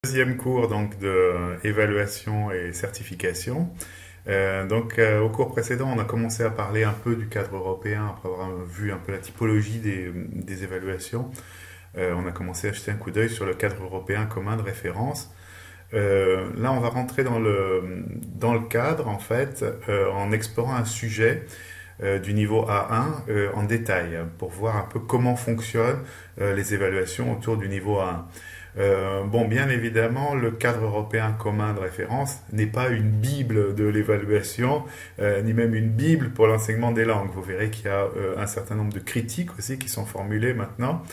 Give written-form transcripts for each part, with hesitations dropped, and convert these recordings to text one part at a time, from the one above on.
Deuxième cours donc de évaluation et certification. Au cours précédent, on a commencé à parler un peu du cadre européen après avoir vu un peu la typologie des évaluations. On a commencé à jeter un coup d'œil sur le cadre européen commun de référence. Là, on va rentrer dans le cadre en fait en explorant un sujet du niveau A1 en détail pour voir un peu comment fonctionnent les évaluations autour du niveau A1. Bien évidemment, le cadre européen commun de référence n'est pas une bible de l'évaluation, ni même une bible pour l'enseignement des langues. Vous verrez qu'il y a un certain nombre de critiques aussi qui sont formulées maintenant,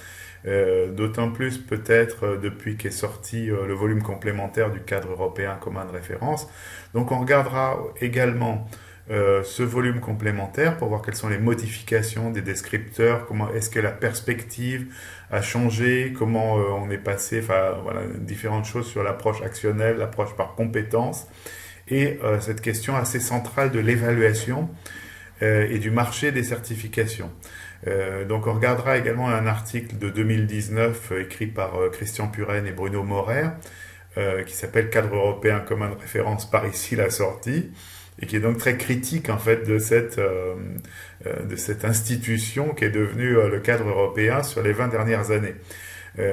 d'autant plus peut-être depuis qu'est sorti le volume complémentaire du cadre européen commun de référence. Donc on regardera également ce volume complémentaire pour voir quelles sont les modifications des descripteurs, comment est-ce que la perspective a changé, comment on est passé, enfin voilà, différentes choses sur l'approche actionnelle, l'approche par compétence, et cette question assez centrale de l'évaluation et du marché des certifications. Donc on regardera également un article de 2019 écrit par Christian Puren et Bruno Morer, qui s'appelle Cadre européen commun de référence par ici la sortie, et qui est donc très critique en fait de cette institution qui est devenue le cadre européen sur les 20 dernières années.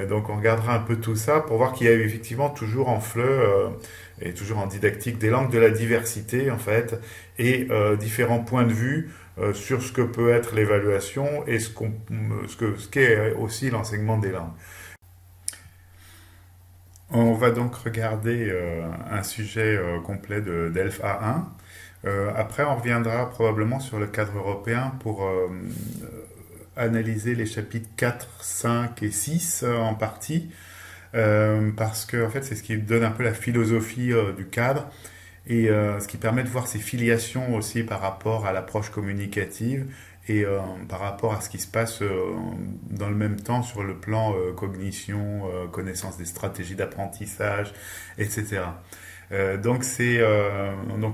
Donc on regardera un peu tout ça pour voir qu'il y a eu effectivement toujours en FLE et toujours en didactique des langues de la diversité en fait, et différents points de vue sur ce que peut être l'évaluation et ce qu'est aussi l'enseignement des langues. On va donc regarder un sujet complet d'ELF A1. Après, on reviendra probablement sur le cadre européen pour analyser les chapitres 4, 5 et 6 en partie, parce que en fait, c'est ce qui donne un peu la philosophie du cadre et ce qui permet de voir ses filiations aussi par rapport à l'approche communicative et par rapport à ce qui se passe dans le même temps sur le plan cognition, connaissance des stratégies d'apprentissage, etc. Donc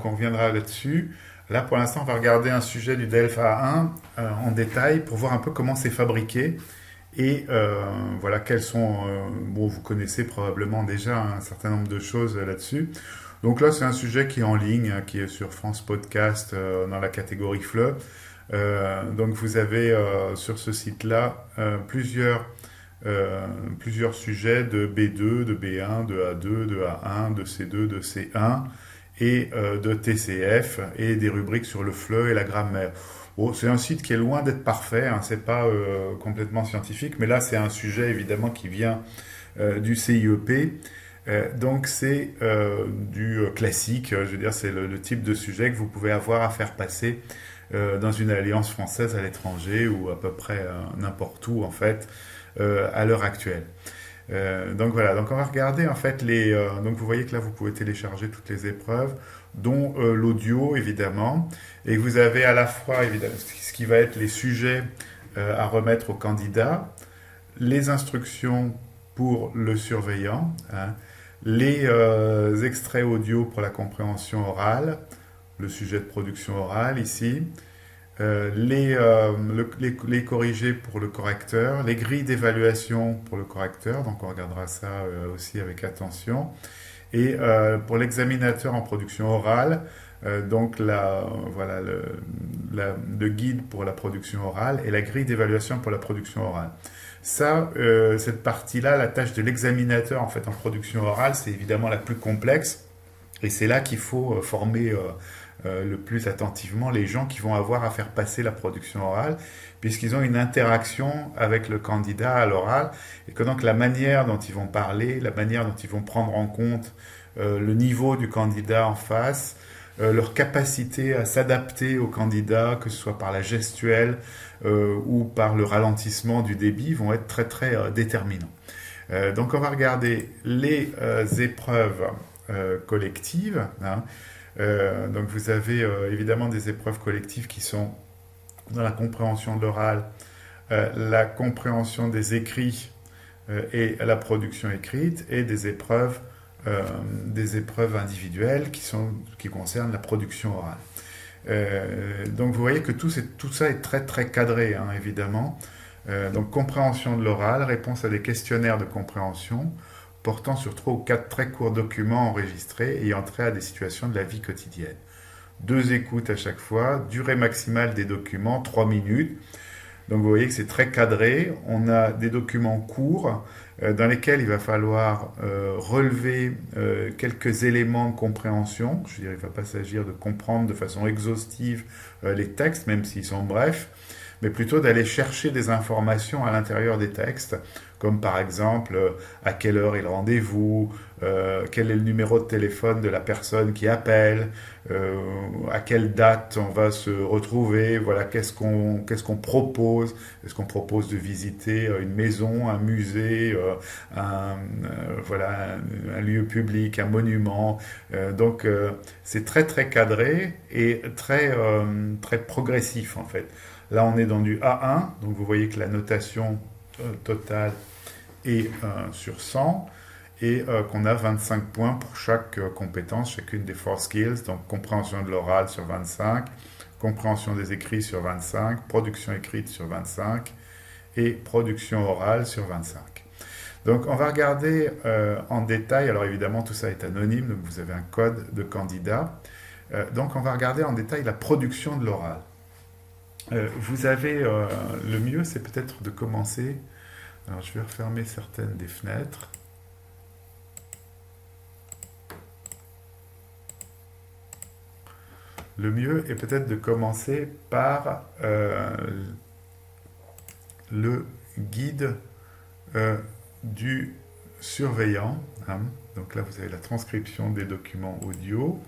on reviendra là-dessus. Là, pour l'instant, on va regarder un sujet du DELF A1 en détail pour voir un peu comment c'est fabriqué et voilà quels sont. Vous connaissez probablement déjà un certain nombre de choses là-dessus. Donc là, c'est un sujet qui est en ligne, qui est sur France Podcast dans la catégorie FLE. Donc vous avez sur ce site-là plusieurs sujets de B2, de B1, de A2, de A1, de C2, de C1 et de TCF et des rubriques sur le FLE et la grammaire. Bon, c'est un site qui est loin d'être parfait, hein, c'est pas complètement scientifique, mais là c'est un sujet évidemment qui vient du CIEP. Donc c'est du classique, je veux dire c'est le type de sujet que vous pouvez avoir à faire passer dans une alliance française à l'étranger ou à peu près n'importe où en fait à l'heure actuelle. Donc voilà, donc on va regarder en fait donc vous voyez que là vous pouvez télécharger toutes les épreuves, dont l'audio évidemment, et vous avez à la fois évidemment ce qui va être les sujets à remettre au candidat, les instructions pour le surveillant, hein, les extraits audio pour la compréhension orale, le sujet de production orale ici, les corrigés pour le correcteur, les grilles d'évaluation pour le correcteur, donc on regardera ça aussi avec attention, et pour l'examinateur en production orale, donc voilà le guide pour la production orale et la grille d'évaluation pour la production orale. Ça, cette partie-là, la tâche de l'examinateur en fait en production orale, c'est évidemment la plus complexe, et c'est là qu'il faut former le plus attentivement les gens qui vont avoir à faire passer la production orale, puisqu'ils ont une interaction avec le candidat à l'oral, et que donc la manière dont ils vont parler, la manière dont ils vont prendre en compte le niveau du candidat en face, leur capacité à s'adapter au candidat, que ce soit par la gestuelle ou par le ralentissement du débit, vont être très très déterminants. Donc on va regarder les épreuves collectives, hein. Donc vous avez évidemment des épreuves collectives qui sont dans la compréhension de l'oral, la compréhension des écrits et la production écrite, et des épreuves individuelles qui concernent la production orale. Donc vous voyez que tout ça est très très cadré, hein, évidemment. Donc compréhension de l'oral, réponse à des questionnaires de compréhension, portant sur 3 ou 4 très courts documents enregistrés ayant trait à des situations de la vie quotidienne. 2 écoutes à chaque fois, durée maximale des documents, 3 minutes. Donc vous voyez que c'est très cadré. On a des documents courts dans lesquels il va falloir relever quelques éléments de compréhension. Je veux dire, il ne va pas s'agir de comprendre de façon exhaustive les textes, même s'ils sont brefs, mais plutôt d'aller chercher des informations à l'intérieur des textes, comme par exemple à quelle heure est le rendez-vous, quel est le numéro de téléphone de la personne qui appelle, à quelle date on va se retrouver, voilà, qu'est-ce qu'on propose. Est-ce qu'on propose de visiter une maison, un musée, voilà, un lieu public, un monument. Donc c'est très très cadré et très progressif en fait. Là, on est dans du A1, donc vous voyez que la notation totale est sur 100 et qu'on a 25 points pour chaque compétence, chacune des 4 skills, donc compréhension de l'oral sur 25, compréhension des écrits sur 25, production écrite sur 25 et production orale sur 25. Donc on va regarder en détail, alors évidemment tout ça est anonyme, donc vous avez un code de candidat, donc on va regarder en détail la production de l'oral. Vous avez, le mieux c'est peut-être de commencer, alors je vais refermer certaines des fenêtres. Le mieux est peut-être de commencer par le guide du surveillant. Hein. Donc là vous avez la transcription des documents audio.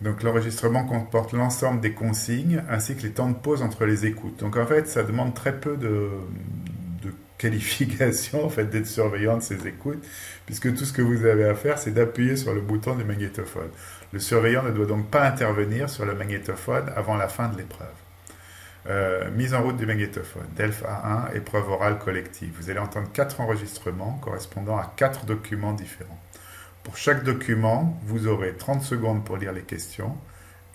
Donc l'enregistrement comporte l'ensemble des consignes ainsi que les temps de pause entre les écoutes. Donc en fait, ça demande très peu de qualification en fait, d'être surveillant de ces écoutes, puisque tout ce que vous avez à faire, c'est d'appuyer sur le bouton du magnétophone. Le surveillant ne doit donc pas intervenir sur le magnétophone avant la fin de l'épreuve. Mise en route du magnétophone, DELF A1, épreuve orale collective. Vous allez entendre 4 enregistrements correspondant à 4 documents différents. Pour chaque document, vous aurez 30 secondes pour lire les questions,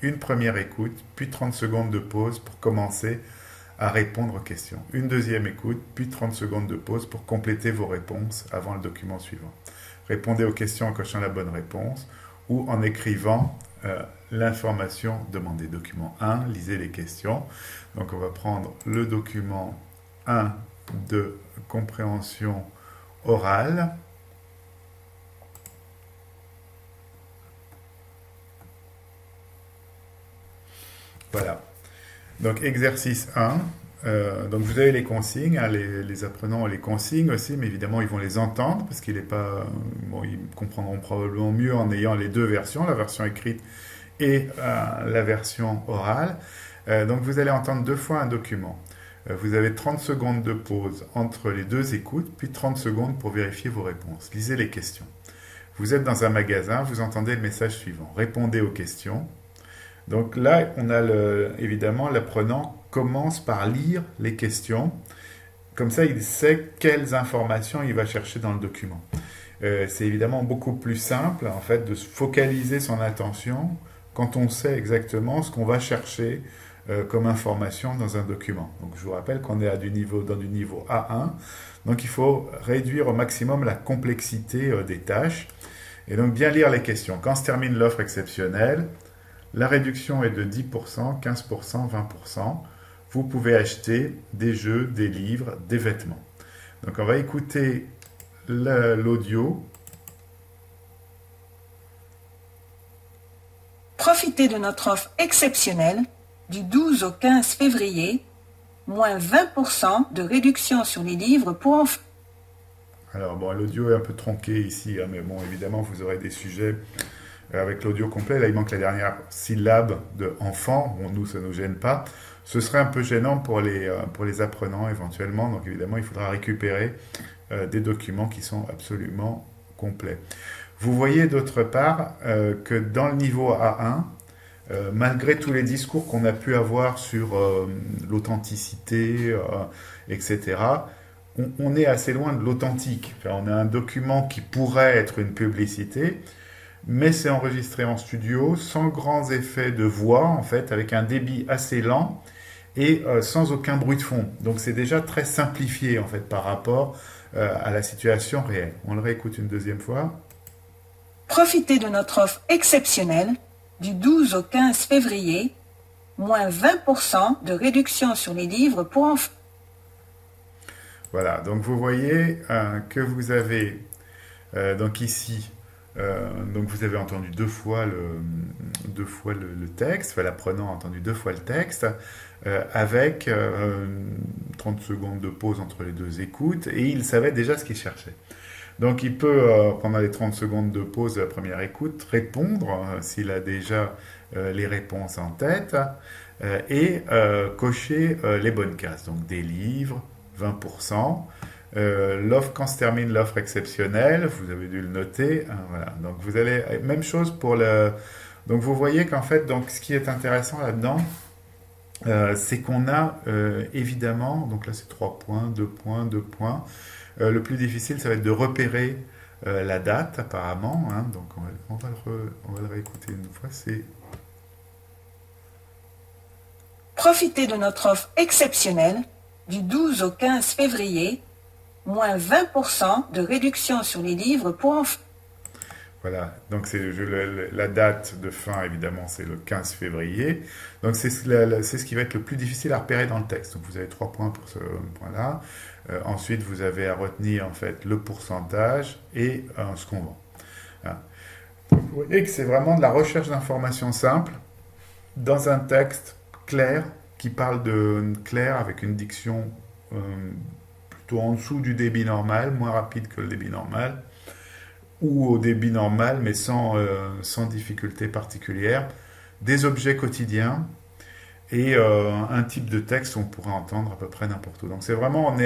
une première écoute, puis 30 secondes de pause pour commencer à répondre aux questions. Une deuxième écoute, puis 30 secondes de pause pour compléter vos réponses avant le document suivant. Répondez aux questions en cochant la bonne réponse ou en écrivant l'information demandée. Document 1, lisez les questions. Donc on va prendre le document 1 de compréhension orale. Voilà. Donc, exercice 1. Donc, vous avez les consignes. Hein, les apprenants ont les consignes aussi, mais évidemment, ils vont les entendre parce qu'ils ils comprendront probablement mieux en ayant les deux versions, la version écrite et la version orale. Donc, vous allez entendre 2 fois un document. Vous avez 30 secondes de pause entre les 2 écoutes, puis 30 secondes pour vérifier vos réponses. Lisez les questions. Vous êtes dans un magasin, vous entendez le message suivant. Répondez aux questions. Donc là, on a évidemment, l'apprenant commence par lire les questions. Comme ça, il sait quelles informations il va chercher dans le document. C'est évidemment beaucoup plus simple, en fait, de se focaliser son attention quand on sait exactement ce qu'on va chercher comme information dans un document. Donc je vous rappelle qu'on est dans du niveau A1. Donc il faut réduire au maximum la complexité des tâches. Et donc bien lire les questions. Quand se termine l'offre exceptionnelle, la réduction est de 10%, 15%, 20%. Vous pouvez acheter des jeux, des livres, des vêtements. Donc on va écouter l'audio. Profitez de notre offre exceptionnelle du 12 au 15 février, moins 20% de réduction sur les livres pour enfants. Alors bon, l'audio est un peu tronqué ici, hein, mais bon, évidemment, vous aurez des sujets avec l'audio complet. Là, il manque la dernière syllabe de enfant. Bon, nous, ça ne nous gêne pas. Ce serait un peu gênant pour les apprenants éventuellement. Donc, évidemment, il faudra récupérer des documents qui sont absolument complets. Vous voyez d'autre part que dans le niveau A1, malgré tous les discours qu'on a pu avoir sur l'authenticité, etc., on est assez loin de l'authentique. Enfin, on a un document qui pourrait être une publicité, mais c'est enregistré en studio, sans grands effets de voix, en fait, avec un débit assez lent et sans aucun bruit de fond. Donc c'est déjà très simplifié, en fait, par rapport à la situation réelle. On le réécoute une deuxième fois. Profitez de notre offre exceptionnelle du 12 au 15 février, moins 20% de réduction sur les livres pour enfants. Voilà, donc vous voyez que vous avez donc ici, donc vous avez entendu deux fois le texte, enfin, l'apprenant a entendu deux fois le texte, avec 30 secondes de pause entre les deux écoutes, et il savait déjà ce qu'il cherchait. Donc il peut, pendant les 30 secondes de pause de la première écoute, répondre s'il a déjà les réponses en tête, et cocher les bonnes cases. Donc des livres, 20%. L'offre, quand se termine l'offre exceptionnelle, vous avez dû le noter, hein, voilà. Donc vous allez, même chose pour le... Donc vous voyez qu'en fait, donc, ce qui est intéressant là-dedans, c'est qu'on a évidemment, donc là c'est 3 points, 2 points, 2 points. Le plus difficile, ça va être de repérer la date apparemment, hein. Donc on va le réécouter une fois. C'est Profitez de notre offre exceptionnelle du 12 au 15 février, moins 20% de réduction sur les livres pour enfants. Voilà, donc la date de fin, évidemment, c'est le 15 février. Donc c'est ce qui va être le plus difficile à repérer dans le texte. Donc vous avez 3 points pour ce point-là. Ensuite, vous avez à retenir en fait le pourcentage et ce qu'on vend. Hein. Donc, vous voyez que c'est vraiment de la recherche d'informations simples dans un texte clair qui parle de clair avec une diction plutôt en dessous du débit normal, moins rapide que le débit normal, ou au débit normal, mais sans difficulté particulière, des objets quotidiens et un type de texte où on pourrait entendre à peu près n'importe où. Donc c'est vraiment,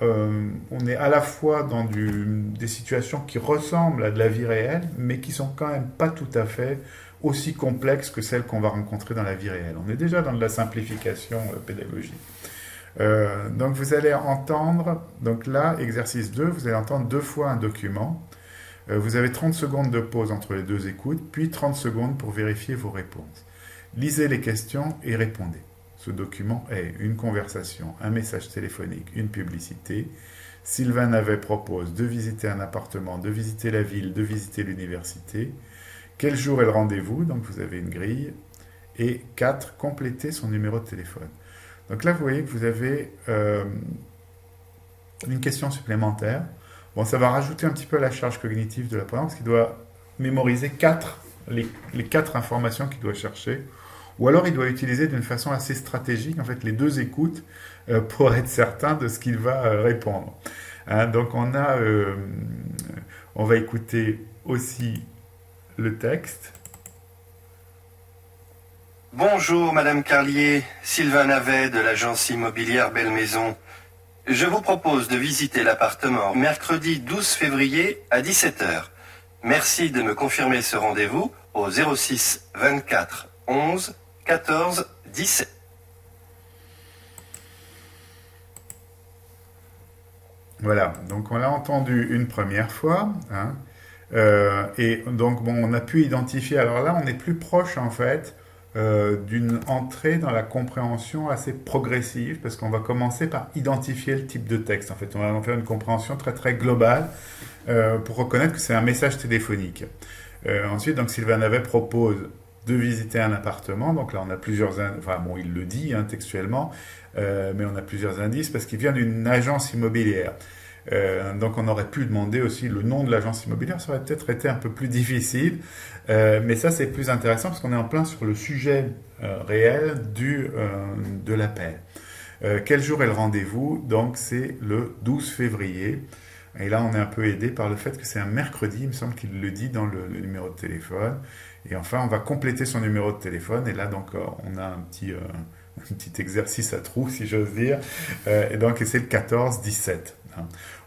on est à la fois dans des situations qui ressemblent à de la vie réelle, mais qui sont quand même pas tout à fait aussi complexes que celles qu'on va rencontrer dans la vie réelle. On est déjà dans de la simplification pédagogique. Donc vous allez entendre, donc là, exercice 2, vous allez entendre 2 fois un document. Vous avez 30 secondes de pause entre les deux écoutes, puis 30 secondes pour vérifier vos réponses. Lisez les questions et répondez. Ce document est une conversation, un message téléphonique, une publicité. Sylvain Navet propose de visiter un appartement, de visiter la ville, de visiter l'université. Quel jour est le rendez-vous? Donc vous avez une grille. Et 4, compléter son numéro de téléphone. Donc là, vous voyez que vous avez une question supplémentaire. Bon, ça va rajouter un petit peu la charge cognitive de l'apprenant parce qu'il doit mémoriser les 4 informations qu'il doit chercher. Ou alors il doit utiliser d'une façon assez stratégique en fait les 2 écoutes pour être certain de ce qu'il va répondre. Hein, donc on va écouter aussi le texte. Bonjour Madame Carlier, Sylvain Navet de l'agence immobilière Belle Maison. Je vous propose de visiter l'appartement mercredi 12 février à 17 h. Merci de me confirmer ce rendez-vous au 06 24 11 14 17. Voilà, donc on l'a entendu une première fois, hein, et donc bon, on a pu identifier, alors là on est plus proche en fait d'une entrée dans la compréhension assez progressive, parce qu'on va commencer par identifier le type de texte. En fait, on va en faire une compréhension très très globale pour reconnaître que c'est un message téléphonique. Ensuite, donc Sylvain Navet propose de visiter un appartement. Donc là, on a plusieurs... Enfin, bon, il le dit hein, textuellement, mais on a plusieurs indices parce qu'il vient d'une agence immobilière. Donc on aurait pu demander aussi le nom de l'agence immobilière, ça aurait peut-être été un peu plus difficile, mais ça c'est plus intéressant parce qu'on est en plein sur le sujet réel de l'appel. Quel jour est le rendez-vous? Donc c'est le 12 février, et là on est un peu aidé par le fait que c'est un mercredi, il me semble qu'il le dit dans le numéro de téléphone, et enfin on va compléter son numéro de téléphone, et là donc on a un petit exercice à trous si j'ose dire, et donc c'est le 14-17.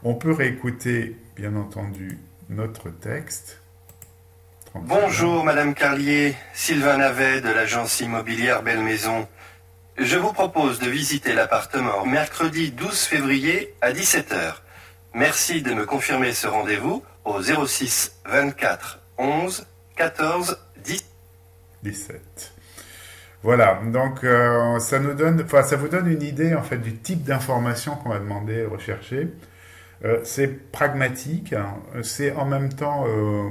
On peut réécouter, bien entendu, notre texte. Bonjour Madame Carlier, Sylvain Navet de l'agence immobilière Belle Maison. Je vous propose de visiter l'appartement mercredi 12 février à 17 h. Merci de me confirmer ce rendez-vous au 06 24 11 14, 10. 17. Voilà, donc ça nous donne, enfin, ça vous donne une idée en fait du type d'information qu'on va demander, rechercher. C'est pragmatique, hein. C'est en même temps,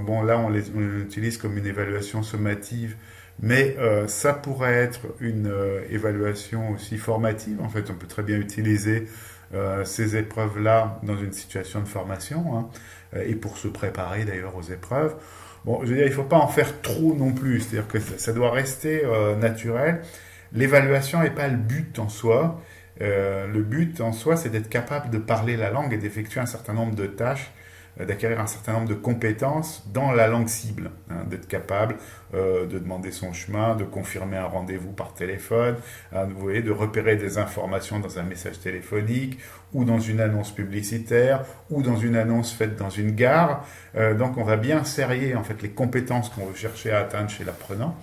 bon là on l'utilise comme une évaluation sommative, mais ça pourrait être une évaluation aussi formative. En fait, on peut très bien utiliser ces épreuves-là dans une situation de formation, hein, et pour se préparer d'ailleurs aux épreuves. Bon, je veux dire, il ne faut pas en faire trop non plus, c'est-à-dire que ça doit rester naturel. L'évaluation n'est pas le but en soi. Le but en soi, c'est d'être capable de parler la langue et d'effectuer un certain nombre de tâches, d'acquérir un certain nombre de compétences dans la langue cible, hein, d'être capable de demander son chemin, de confirmer un rendez-vous par téléphone, hein, vous voyez, de repérer des informations dans un message téléphonique ou dans une annonce publicitaire ou dans une annonce faite dans une gare. Donc on va bien serrer en fait les compétences qu'on veut chercher à atteindre chez l'apprenant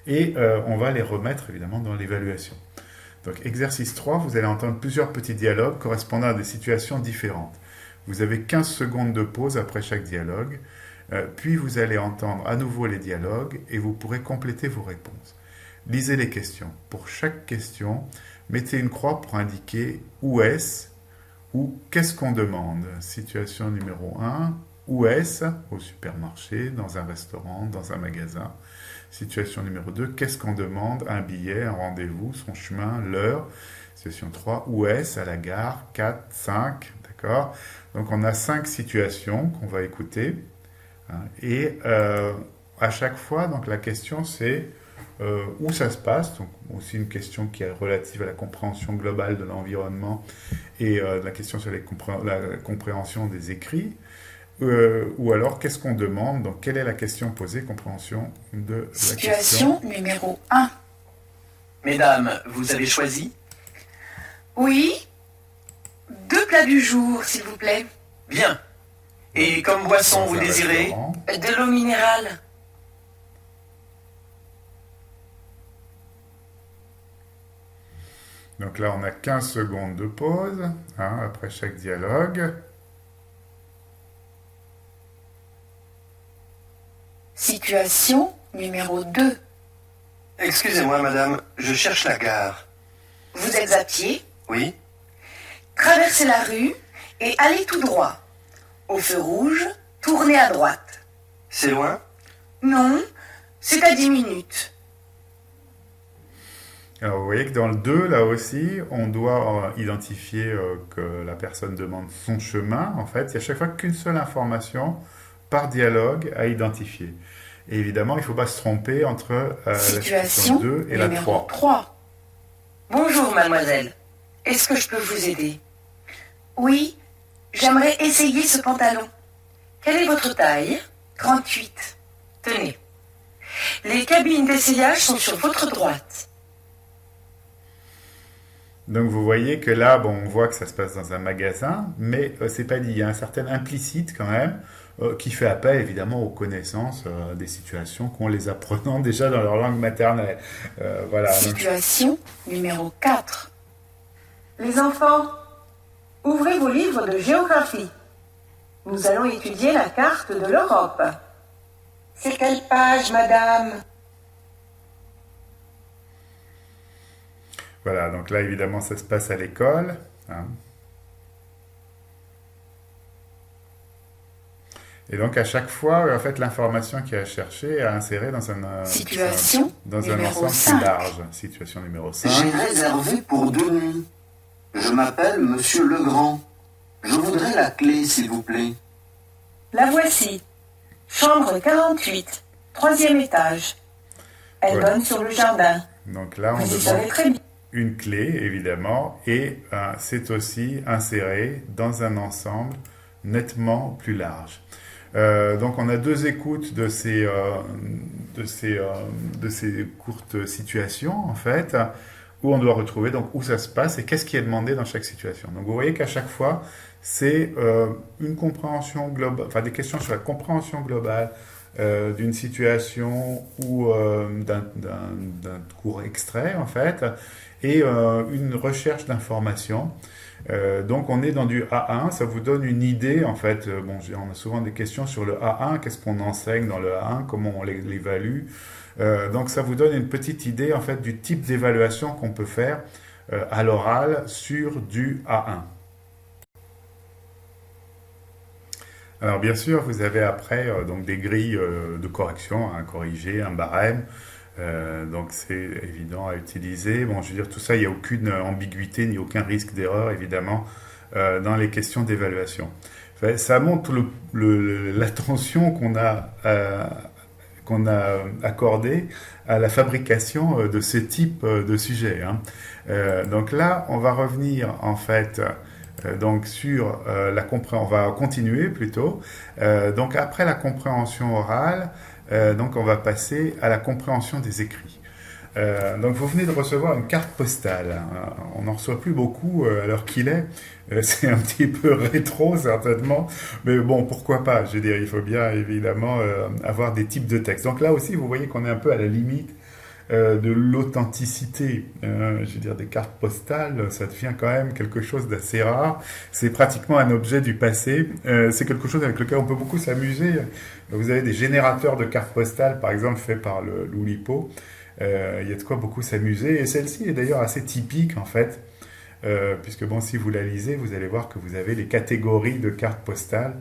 et on va les remettre évidemment dans l'évaluation. Donc exercice 3, vous allez entendre plusieurs petits dialogues correspondant à des situations différentes. Vous avez 15 secondes de pause après chaque dialogue, puis vous allez entendre à nouveau les dialogues et vous pourrez compléter vos réponses. Lisez les questions. Pour chaque question, mettez une croix pour indiquer où est-ce ou qu'est-ce qu'on demande. Situation numéro 1, où est-ce? Au supermarché, dans un restaurant, dans un magasin. Situation numéro 2, qu'est-ce qu'on demande? Un billet, un rendez-vous, son chemin, l'heure. Situation 3, où est-ce? À la gare. 4, 5, d'accord? Donc on a 5 situations qu'on va écouter. Hein, et à chaque fois, donc la question c'est où ça se passe. Donc aussi une question qui est relative à la compréhension globale de l'environnement et la question sur la compréhension des écrits. Ou alors, qu'est-ce qu'on demande? Donc, quelle est la question posée? Compréhension de la question. Situation numéro 1. Mesdames, vous avez choisi? Oui. 2 plats du jour, s'il vous plaît. Bien. Et comme boisson, Dans vous un désirez? restaurant. De l'eau minérale. Donc là, on a 15 secondes de pause, hein, après chaque dialogue. Situation numéro 2. Excusez-moi, madame, je cherche la gare. Vous êtes à pied, Oui? traversez la rue et allez tout droit. Au feu rouge, tournez à droite. C'est loin? Non, c'est à 10 minutes. Alors, vous voyez que dans le 2, là aussi, on doit identifier que la personne demande son chemin. En fait, il y a chaque fois qu'une seule information par dialogue à identifier. Et évidemment, il ne faut pas se tromper entre la situation Situation 2 et la numéro 3. 3. Bonjour, mademoiselle. Est-ce que je peux vous aider? Oui, j'aimerais essayer ce pantalon. Quelle est votre taille? 38. Tenez. Les cabines d'essayage sont sur votre droite. Donc vous voyez que là, bon, on voit que ça se passe dans un magasin, mais c'est pas dit. Il y a un certain implicite quand même qui fait appel évidemment aux connaissances des situations qu'ont les apprenants déjà dans leur langue maternelle. Voilà. Donc, Situation numéro 4. Les enfants, ouvrez vos livres de géographie. Nous allons étudier la carte de l'Europe. C'est quelle page, madame? voilà, donc là évidemment ça se passe à l'école, hein. Et donc à chaque fois, en fait, l'information qui est à chercher est à insérer dans un Situation dans un numéro ensemble 5. plus large. Situation numéro 5. J'ai réservé pour 2 nuits. Je m'appelle Monsieur Legrand. Je voudrais la clé, s'il vous plaît. La voici. Chambre 48, 3e étage. Elle Voilà. donne sur le jardin. Donc là, on Vous y demande savez très bien. une clé, évidemment, et c'est aussi inséré dans un ensemble nettement plus large. Donc on a 2 écoutes de ces courtes situations, en fait, où on doit retrouver donc où ça se passe et qu'est-ce qui est demandé dans chaque situation. Donc vous voyez qu'à chaque fois, c'est une compréhension globale, enfin des questions sur la compréhension globale d'une situation ou d'un court extrait, en fait, et une recherche d'informations. Donc on est dans du A1, ça vous donne une idée en fait. Bon, on a souvent des questions sur le A1, qu'est-ce qu'on enseigne dans le A1, comment on l'évalue. Donc ça vous donne une petite idée en fait du type d'évaluation qu'on peut faire à l'oral sur du A1. Alors bien sûr, vous avez après donc des grilles de correction à corriger, un barème. Donc c'est évident à utiliser. Bon, je veux dire, tout ça, il n'y a aucune ambiguïté ni aucun risque d'erreur, évidemment, dans les questions d'évaluation. Enfin, ça montre l'attention qu'on a accordée à la fabrication de ce type de sujet. Hein. Donc là, on va revenir en fait donc sur la compréhension, on va continuer plutôt. Donc après la compréhension orale, donc on va passer à la compréhension des écrits. Donc vous venez de recevoir une carte postale. On n'en reçoit plus beaucoup à l'heure qu'il est. C'est un petit peu rétro certainement, mais bon, pourquoi pas. Je veux dire, il faut bien évidemment avoir des types de textes. Donc là aussi, vous voyez qu'on est un peu à la limite de l'authenticité. Je veux dire, des cartes postales, ça devient quand même quelque chose d'assez rare. C'est pratiquement un objet du passé. C'est quelque chose avec lequel on peut beaucoup s'amuser. Vous avez des générateurs de cartes postales, par exemple, faits par l'Oulipo. Il y a de quoi beaucoup s'amuser. Et celle-ci est d'ailleurs assez typique, en fait, puisque bon, si vous la lisez, vous allez voir que vous avez les catégories de cartes postales.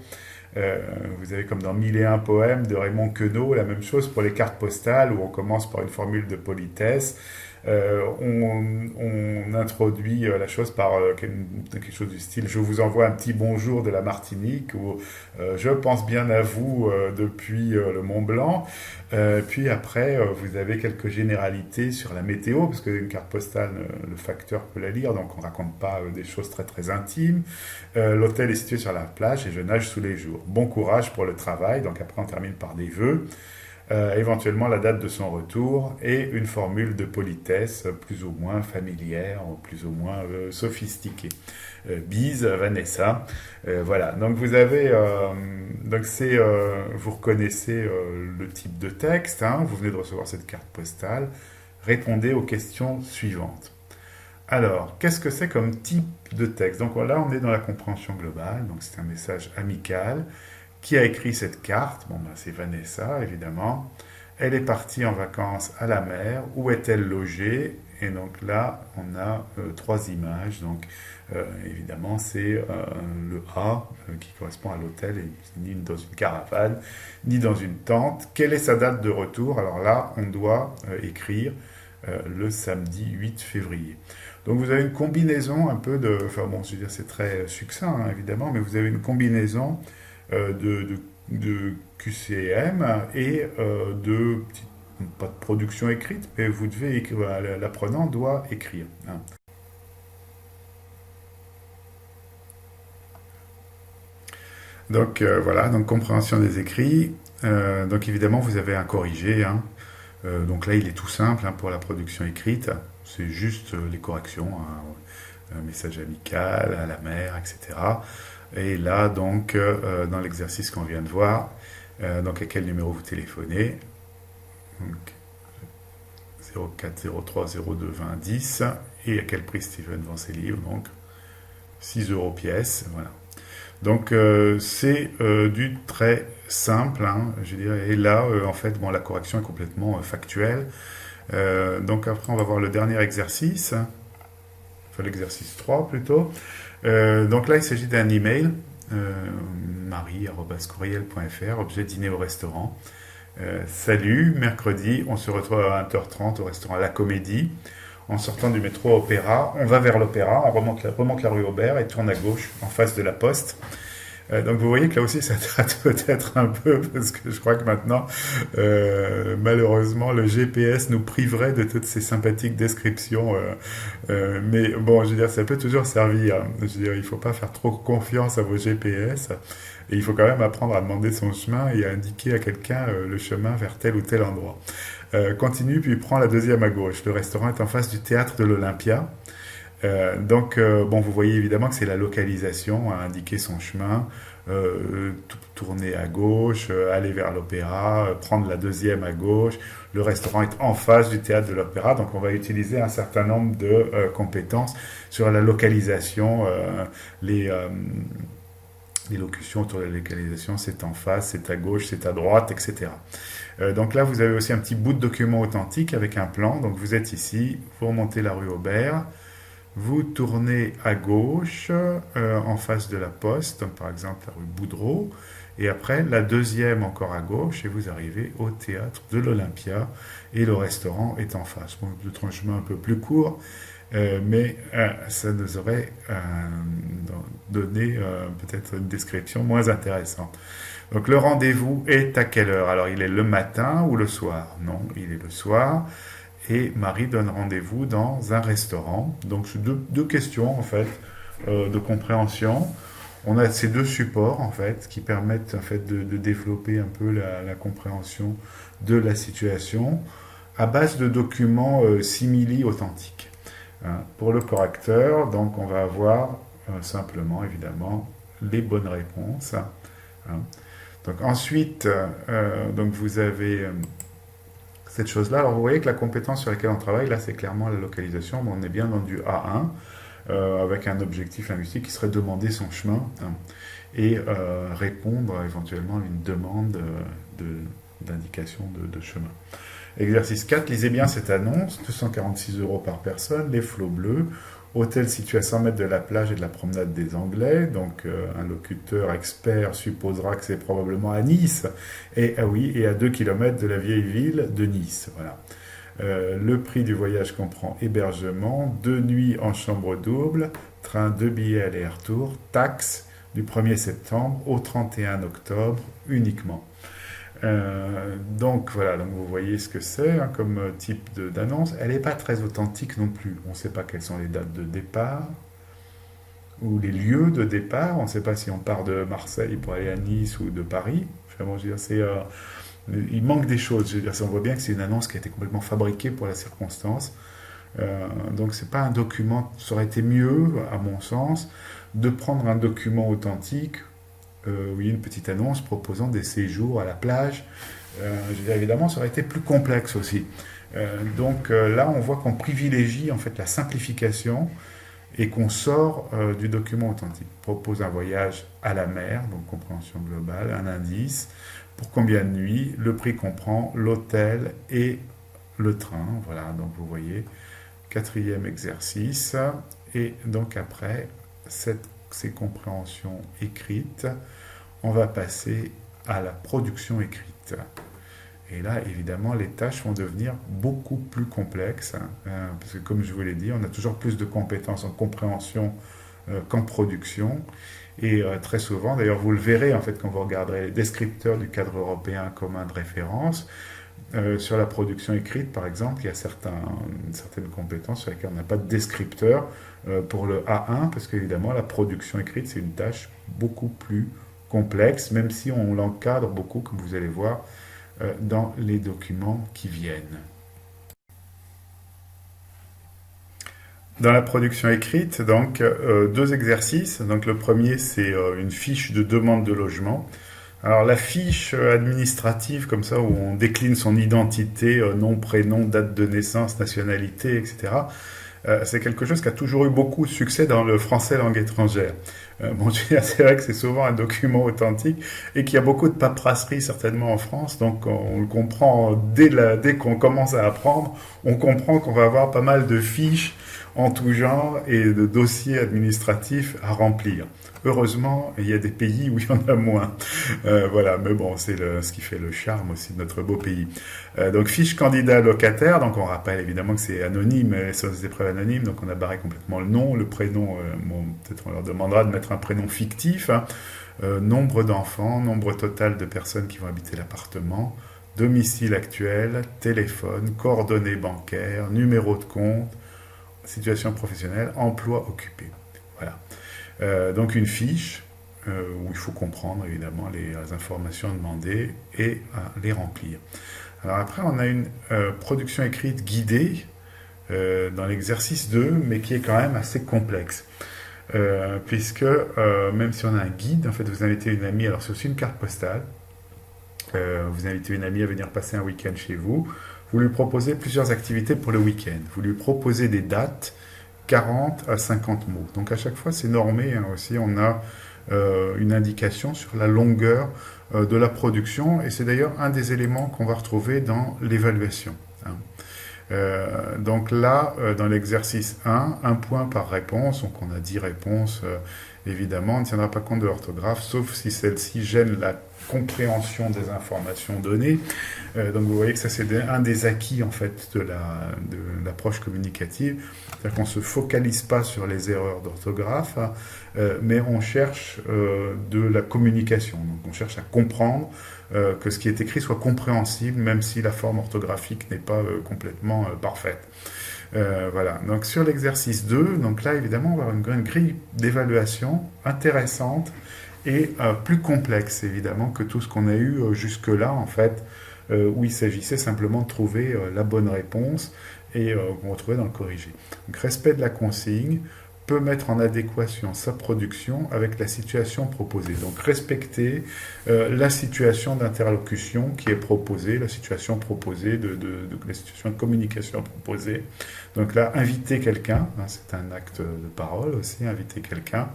Vous avez comme dans 1001 poèmes de Raymond Queneau, la même chose pour les cartes postales où on commence par une formule de politesse. On introduit la chose par quelque chose du style « Je vous envoie un petit bonjour de la Martinique » ou « Je pense bien à vous depuis le Mont Blanc ». Puis après, vous avez quelques généralités sur la météo, parce qu'une carte postale, le facteur peut la lire, donc on ne raconte pas des choses très très intimes. L'hôtel est situé sur la plage et je nage tous les jours. Bon courage pour le travail, donc après on termine par des vœux. Éventuellement la date de son retour et une formule de politesse plus ou moins familière, ou plus ou moins sophistiquée. Bise, Vanessa. Voilà, donc vous avez, vous reconnaissez le type de texte, hein, vous venez de recevoir cette carte postale, répondez aux questions suivantes. Alors, qu'est-ce que c'est comme type de texte? Donc là, on est dans la compréhension globale, donc c'est un message amical. Qui a écrit cette carte? Bon, ben, c'est Vanessa, évidemment. Elle est partie en vacances à la mer. Où est-elle logée? Et donc là, on a 3 images. Donc, évidemment, c'est le A qui correspond à l'hôtel, et ni dans une caravane, ni dans une tente. Quelle est sa date de retour? Alors là, on doit écrire le samedi 8 février. Donc vous avez une combinaison un peu de... Enfin bon, je veux dire, c'est très succinct, hein, évidemment, mais vous avez une combinaison de QCM et pas de production écrite, mais vous devez écrire, l'apprenant doit écrire. Hein. Donc voilà, donc compréhension des écrits. Donc évidemment, vous avez un corrigé. Hein. Donc là, il est tout simple hein, pour la production écrite. C'est juste les corrections, hein, un message amical, à la mer, etc. Et là, donc, dans l'exercice qu'on vient de voir, donc à quel numéro vous téléphonez? Donc, 04 03 02 20 10. Et à quel prix Steven vend ses livres? Donc, 6 € pièce. Voilà. Donc, c'est du très simple, hein, je dirais. Et là, en fait, bon, la correction est complètement factuelle. Donc, après, on va voir le dernier exercice. Enfin, l'exercice 3 plutôt. Donc là, il s'agit d'un email, marie@courriel.fr, objet dîner au restaurant. Salut, mercredi, on se retrouve à 20h30 au restaurant La Comédie. En sortant du métro Opéra, on va vers l'Opéra, on remonte la rue Aubert et tourne à gauche en face de la Poste. Donc vous voyez que là aussi ça traite peut-être un peu, parce que je crois que maintenant, malheureusement, le GPS nous priverait de toutes ces sympathiques descriptions. Mais bon, je veux dire, ça peut toujours servir. Je veux dire, il ne faut pas faire trop confiance à vos GPS. Et il faut quand même apprendre à demander son chemin et à indiquer à quelqu'un le chemin vers tel ou tel endroit. Continue, puis prends la deuxième à gauche. Le restaurant est en face du théâtre de l'Olympia. Donc, bon, vous voyez évidemment que c'est la localisation à indiquer son chemin. tourner à gauche, aller vers l'opéra, prendre la deuxième à gauche. Le restaurant est en face du théâtre de l'opéra, donc on va utiliser un certain nombre de compétences sur la localisation, les locutions autour de la localisation, c'est en face, c'est à gauche, c'est à droite, etc. Donc là, vous avez aussi un petit bout de document authentique avec un plan. Donc vous êtes ici, vous remontez la rue Aubert, vous tournez à gauche en face de la Poste, donc par exemple la rue Boudreau, et après la deuxième encore à gauche, et vous arrivez au théâtre de l'Olympia, et le restaurant est en face. Bon, c'est un chemin un peu plus court, mais ça nous aurait donné peut-être une description moins intéressante. Donc le rendez-vous est à quelle heure? Alors il est le matin ou le soir? Non, il est le soir. Et Marie donne rendez-vous dans un restaurant. Donc c'est deux questions en fait de compréhension. On a ces deux supports en fait qui permettent en fait de développer un peu la compréhension de la situation à base de documents simili authentiques. Pour le correcteur, donc on va avoir simplement évidemment les bonnes réponses. Donc ensuite, donc vous avez cette chose-là. Alors vous voyez que la compétence sur laquelle on travaille, là c'est clairement la localisation, mais on est bien dans du A1, avec un objectif linguistique qui serait demander son chemin et répondre éventuellement à une demande d'indication de chemin. Exercice 4, lisez bien cette annonce, 246 € par personne, les flots bleus, hôtel situé à 100 mètres de la plage et de la promenade des Anglais, donc un locuteur expert supposera que c'est probablement à Nice, et à 2 km de la vieille ville de Nice, voilà. Le prix du voyage comprend hébergement, 2 nuits en chambre double, train 2 billets aller-retour, taxes du 1er septembre au 31 octobre uniquement. Donc voilà, donc vous voyez ce que c'est comme type d'annonce. Elle n'est pas très authentique non plus. On ne sait pas quelles sont les dates de départ ou les lieux de départ. On ne sait pas si on part de Marseille pour aller à Nice ou de Paris. Vraiment, je veux dire, il manque des choses. Je veux dire, on voit bien que c'est une annonce qui a été complètement fabriquée pour la circonstance. Donc c'est pas un document. Ça aurait été mieux, à mon sens, de prendre un document authentique. Oui, une petite annonce proposant des séjours à la plage. Je veux dire, évidemment, ça aurait été plus complexe aussi. Donc là, on voit qu'on privilégie en fait la simplification et qu'on sort du document authentique. Propose un voyage à la mer, donc compréhension globale, un indice. Pour combien de nuits? Le prix comprend l'hôtel et le train. Voilà, donc vous voyez, 4e exercice. Et donc après, ces compréhensions écrites, on va passer à la production écrite. Et là, évidemment, les tâches vont devenir beaucoup plus complexes, parce que comme je vous l'ai dit, on a toujours plus de compétences en compréhension qu'en production. Et très souvent, d'ailleurs, vous le verrez en fait quand vous regarderez les descripteurs du cadre européen commun de référence. Sur la production écrite, par exemple, il y a certaines compétences sur lesquelles on n'a pas de descripteur pour le A1, parce qu'évidemment, la production écrite, c'est une tâche beaucoup plus complexe, même si on l'encadre beaucoup, comme vous allez voir, dans les documents qui viennent. Dans la production écrite, donc, 2 exercices. Donc, le premier, c'est une fiche de demande de logement. Alors la fiche administrative, comme ça, où on décline son identité, nom, prénom, date de naissance, nationalité, etc., c'est quelque chose qui a toujours eu beaucoup de succès dans le français langue étrangère. Bon, c'est vrai que c'est souvent un document authentique et qu'il y a beaucoup de paperasserie certainement en France, donc on le comprend dès qu'on commence à apprendre, on comprend qu'on va avoir pas mal de fiches en tout genre et de dossiers administratifs à remplir. Heureusement, il y a des pays où il y en a moins. Voilà, mais bon, c'est ce qui fait le charme aussi de notre beau pays. Donc, fiche candidat locataire. Donc, on rappelle évidemment que c'est anonyme, sur des épreuves anonymes. Donc, on a barré complètement le nom, le prénom. Bon, peut-être on leur demandera de mettre un prénom fictif. Nombre d'enfants, nombre total de personnes qui vont habiter l'appartement, domicile actuel, téléphone, coordonnées bancaires, numéro de compte, situation professionnelle, emploi occupé. Voilà. Donc une fiche où il faut comprendre évidemment les informations demandées et les remplir. Alors après on a une production écrite guidée dans l'exercice 2, mais qui est quand même assez complexe. puisque même si on a un guide, en fait, vous invitez une amie, alors c'est aussi une carte postale, vous invitez une amie à venir passer un week-end chez vous, vous lui proposez plusieurs activités pour le week-end, vous lui proposez des dates, 40 à 50 mots. Donc à chaque fois, c'est normé hein, aussi, on a une indication sur la longueur de la production, et c'est d'ailleurs un des éléments qu'on va retrouver dans l'évaluation. Hein. Donc là, dans l'exercice 1 point par réponse, donc on a 10 réponses, évidemment, on ne tiendra pas compte de l'orthographe, sauf si celle-ci gêne la compréhension des informations données. Donc vous voyez que ça c'est un des acquis en fait de l'approche communicative, c'est-à-dire qu'on ne se focalise pas sur les erreurs d'orthographe, mais on cherche de la communication, donc on cherche à comprendre que ce qui est écrit soit compréhensible, même si la forme orthographique n'est pas complètement parfaite. Voilà, donc sur l'exercice 2, donc là évidemment on va avoir une grille d'évaluation intéressante et plus complexe évidemment que tout ce qu'on a eu jusque-là en fait, où il s'agissait simplement de trouver la bonne réponse et qu'on retrouvait dans le corrigé. Donc respect de la consigne, peut mettre en adéquation sa production avec la situation proposée. Donc respecter la situation d'interlocution qui est proposée, la situation proposée, la situation de communication proposée. Donc là, inviter quelqu'un, hein, c'est un acte de parole aussi, inviter quelqu'un,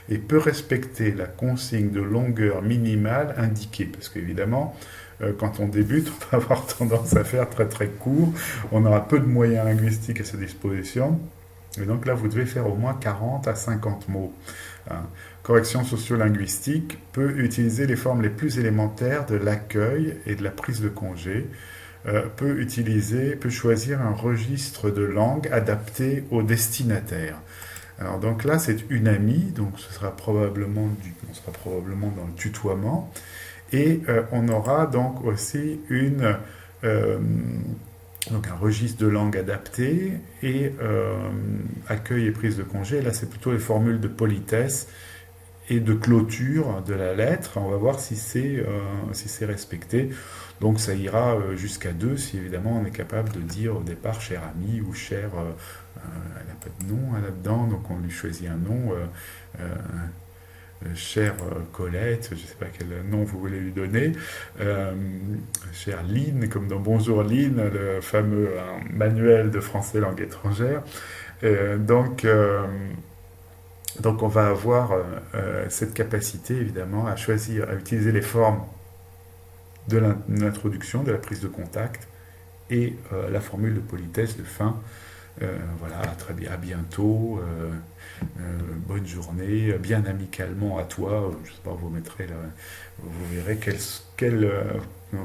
et peut respecter la consigne de longueur minimale indiquée, parce qu'évidemment, quand on débute, on va avoir tendance à faire très très court, on aura peu de moyens linguistiques à sa disposition, et donc là, vous devez faire au moins 40 à 50 mots. Hein. Correction sociolinguistique peut utiliser les formes les plus élémentaires de l'accueil et de la prise de congé, peut choisir un registre de langue adapté au destinataire. Alors donc là, c'est une amie, donc on sera probablement dans le tutoiement, et on aura donc aussi donc un registre de langue adapté et accueil et prise de congé. Là, c'est plutôt les formules de politesse et de clôture de la lettre. On va voir si c'est respecté. Donc ça ira jusqu'à 2 si évidemment on est capable de dire au départ cher ami ou cher, elle n'a pas de nom là-dedans, donc on lui choisit un nom, chère Colette, je ne sais pas quel nom vous voulez lui donner, chère Lynn, comme dans Bonjour Lynn, le fameux manuel de français langue étrangère. Donc on va avoir cette capacité évidemment à choisir, à utiliser les formes de l'introduction, de la prise de contact et la formule de politesse de fin. Voilà, très bien, à bientôt, bonne journée, bien amicalement à toi, je ne sais pas, vous verrez quelle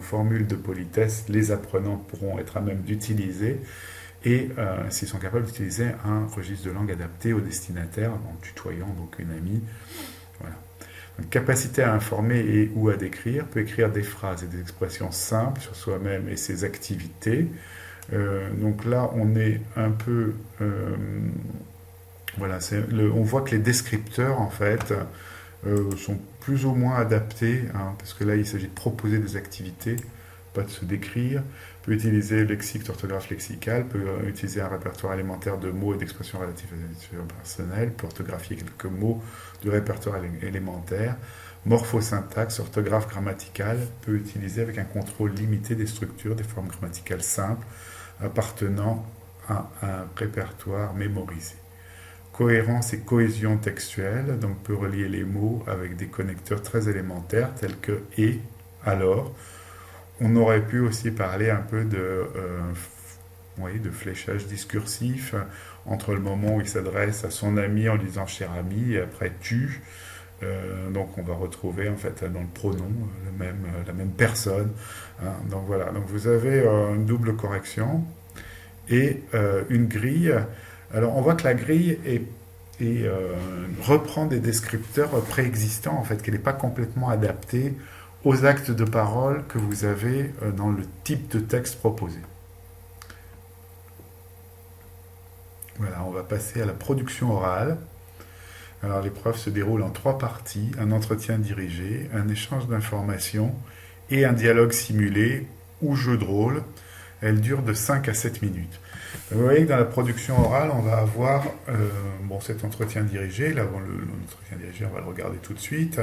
formule de politesse les apprenants pourront être à même d'utiliser et s'ils sont capables d'utiliser un registre de langue adapté au destinataire, en tutoyant donc une amie. Voilà. Donc, capacité à informer et ou à décrire, peut écrire des phrases et des expressions simples sur soi-même et ses activités. Donc là, on est un peu... voilà, on voit que les descripteurs, en fait, sont plus ou moins adaptés, hein, parce que là, il s'agit de proposer des activités, pas de se décrire. Peut utiliser le lexique, orthographe lexicale, peut utiliser un répertoire élémentaire de mots et d'expressions relatives à la situation personnelle, peut orthographier quelques mots du répertoire élémentaire. Morphosyntaxe, orthographe grammaticale, peut utiliser avec un contrôle limité des structures, des formes grammaticales simples, appartenant à un répertoire mémorisé. Cohérence et cohésion textuelle, donc peut relier les mots avec des connecteurs très élémentaires tels que et, alors. On aurait pu aussi parler un peu de fléchage discursif entre le moment où il s'adresse à son ami en disant cher ami et après tu. Donc on va retrouver en fait dans le pronom la même personne. Hein. Donc voilà, donc vous avez une double correction et une grille. Alors on voit que la grille reprend des descripteurs préexistants, en fait, qu'elle n'est pas complètement adaptée aux actes de parole que vous avez dans le type de texte proposé. Voilà, on va passer à la production orale. Alors l'épreuve se déroule en 3 parties, un entretien dirigé, un échange d'informations et un dialogue simulé ou jeu de rôle. elle dure de 5 à 7 minutes. Donc, vous voyez que dans la production orale, on va avoir cet entretien dirigé. Là, l'entretien dirigé, on va le regarder tout de suite.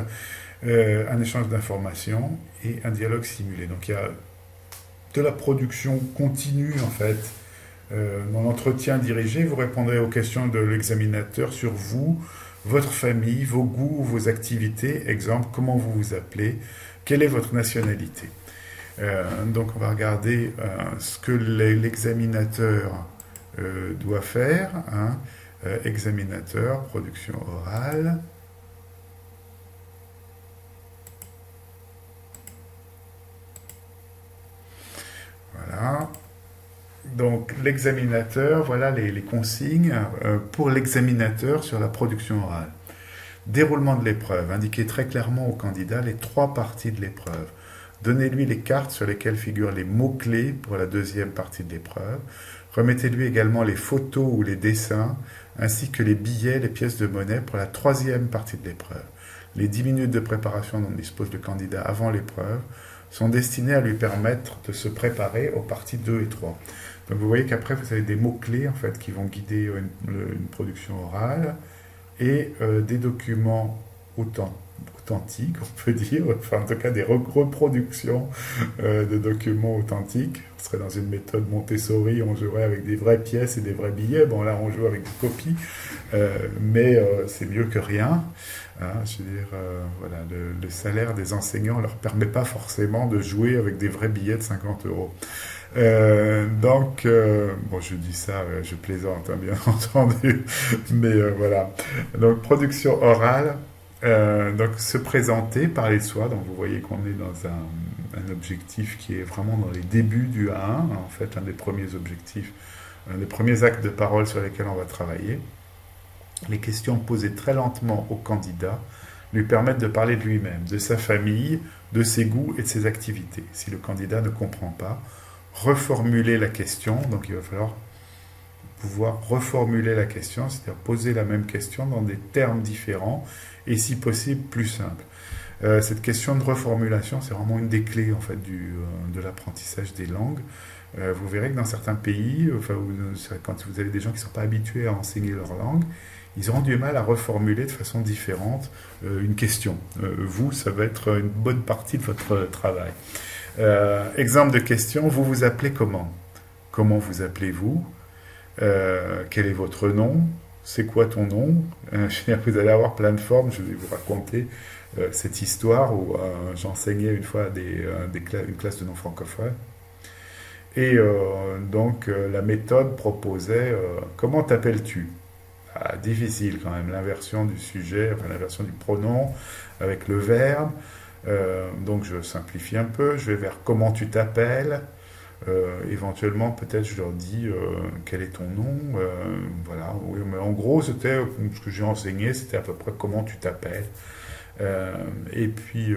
Un échange d'informations et un dialogue simulé. Donc il y a de la production continue en fait. Dans l'entretien dirigé, vous répondrez aux questions de l'examinateur sur vous, votre famille, vos goûts, vos activités. Exemple, comment vous vous appelez, quelle est votre nationalité. Donc on va regarder ce que l'examinateur doit faire. Examinateur, production orale. Voilà. Donc l'examinateur, voilà les consignes pour l'examinateur sur la production orale. Déroulement de l'épreuve. Indiquez très clairement au candidat les 3 parties de l'épreuve. Donnez-lui les cartes sur lesquelles figurent les mots-clés pour la deuxième partie de l'épreuve. Remettez-lui également les photos ou les dessins, ainsi que les billets, les pièces de monnaie pour la 3e partie de l'épreuve. Les 10 minutes de préparation dont dispose le candidat avant l'épreuve sont destinées à lui permettre de se préparer aux parties 2 et 3. Donc vous voyez qu'après, vous avez des mots-clés en fait, qui vont guider une production orale et des documents authentiques, on peut dire, enfin en tout cas des reproductions de documents authentiques. On serait dans une méthode Montessori, on jouerait avec des vraies pièces et des vrais billets. Bon là, on joue avec des copies, mais c'est mieux que rien. Je veux dire, voilà, le salaire des enseignants ne leur permet pas forcément de jouer avec des vrais billets de 50 euros. Donc, je dis ça, je plaisante, bien entendu, mais voilà. Donc, production orale, donc se présenter, parler de soi. Donc, vous voyez qu'on est dans un objectif qui est vraiment dans les débuts du A1, en fait, un des premiers objectifs, un des premiers actes de parole sur lesquels on va travailler. Les questions posées très lentement au candidat lui permettent de parler de lui-même, de sa famille, de ses goûts et de ses activités. Si le candidat ne comprend pas, reformuler la question, donc il va falloir pouvoir reformuler la question, c'est-à-dire poser la même question dans des termes différents et si possible plus simples. Cette question de reformulation, c'est vraiment une des clés en fait, de l'apprentissage des langues. Vous verrez que dans certains pays, quand vous avez des gens qui ne sont pas habitués à enseigner leur langue, ils auront du mal à reformuler de façon différente une question. Vous, ça va être une bonne partie de votre travail. Exemple de question, vous vous appelez comment? Comment vous appelez-vous? Quel est votre nom? C'est quoi ton nom? Vous allez avoir plein de formes. Je vais vous raconter cette histoire où j'enseignais une fois une classe de non-francophones. Et donc la méthode proposait comment t'appelles-tu? Difficile quand même, l'inversion du sujet, enfin l'inversion du pronom avec le verbe. Donc je simplifie un peu, je vais vers comment tu t'appelles. Éventuellement, peut-être je leur dis quel est ton nom. Voilà. Oui, mais en gros, c'était ce que j'ai enseigné, c'était à peu près comment tu t'appelles. Et puis,